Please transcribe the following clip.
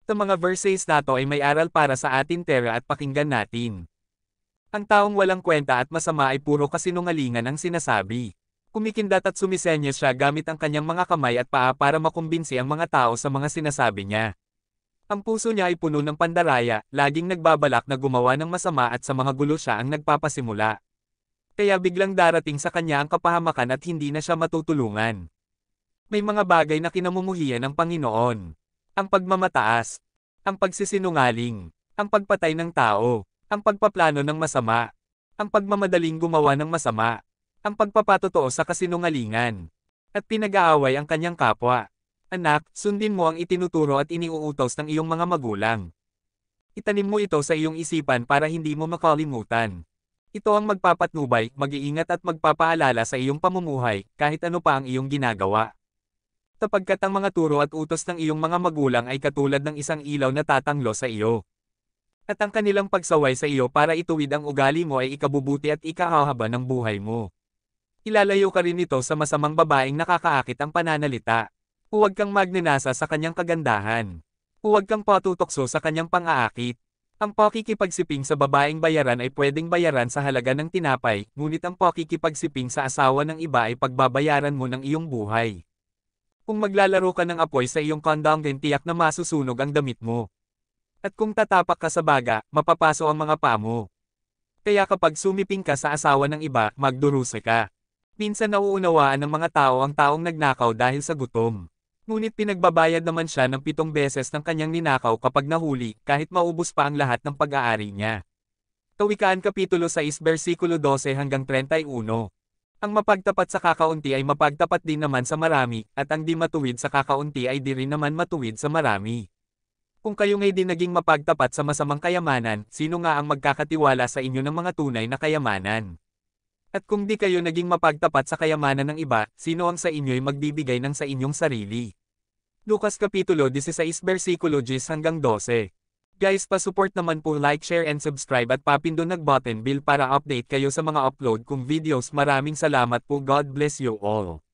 Sa mga verses na to ay may aral para sa atin tara at pakinggan natin. Ang taong walang kwenta at masama ay puro kasinungalingan ang sinasabi. Kumikindat at sumisenyas siya gamit ang kanyang mga kamay at paa para makumbinsi ang mga tao sa mga sinasabi niya. Ang puso niya ay puno ng pandaraya, laging nagbabalak na gumawa ng masama at sa mga gulo siya ang nagpapasimula. Kaya biglang darating sa kanya ang kapahamakan at hindi na siya matutulungan. May mga bagay na kinamumuhian ng Panginoon. Ang pagmamataas, ang pagsisinungaling, ang pagpatay ng tao, ang pagpaplano ng masama, ang pagmamadaling gumawa ng masama, ang pagpapatotoo sa kasinungalingan, at pinag-aaway ang kanyang kapwa. Anak, sundin mo ang itinuturo at iniuutos ng iyong mga magulang. Itanim mo ito sa iyong isipan para hindi mo makalimutan. Ito ang magpapatnubay, mag-iingat at magpapaalala sa iyong pamumuhay, kahit ano pa ang iyong ginagawa. Sapagkat ang mga turo at utos ng iyong mga magulang ay katulad ng isang ilaw na tatanglo sa iyo. At ang kanilang pagsaway sa iyo para ituwid ang ugali mo ay ikabubuti at ikahahaba ng buhay mo. Ilalayo ka rin nito sa masamang babaeng nakakaakit ang pananalita. Huwag kang magnanasa sa kanyang kagandahan. Huwag kang patutokso sa kanyang pang-aakit. Ang pakikipagsiping sa babaeng bayaran ay pwedeng bayaran sa halaga ng tinapay, ngunit ang pakikipagsiping sa asawa ng iba ay pagbabayaran mo ng iyong buhay. Kung maglalaro ka ng apoy sa iyong kondanggen, tiyak na masusunog ang damit mo. At kung tatapak ka sa baga, mapapaso ang mga paa mo. Kaya kapag sumiping ka sa asawa ng iba, magdurusa ka. Minsan nauunawaan ng mga tao ang taong nagnakaw dahil sa gutom. Ngunit pinagbabayad naman siya ng 7 beses ng kanyang ninakaw kapag nahuli, kahit maubos pa ang lahat ng pag-aari niya. Kawikaan Kapitulo 6 versikulo 12 hanggang 31. Ang mapagtapat sa kakaunti ay mapagtapat din naman sa marami, at ang di matuwid sa kakaunti ay di rin naman matuwid sa marami. Kung kayo ngay din naging mapagtapat sa masamang kayamanan, sino nga ang magkakatiwala sa inyo ng mga tunay na kayamanan? At kung di kayo naging mapagtapat sa kayamanan ng iba, sino ang sa inyo'y magbibigay ng sa inyong sarili? Lucas Kapitulo 16 versikulo 10 hanggang 12. Guys, pa-support naman po, like, share and subscribe at papindon nag-button bell para update kayo sa mga upload kong videos. Maraming salamat po. God bless you all.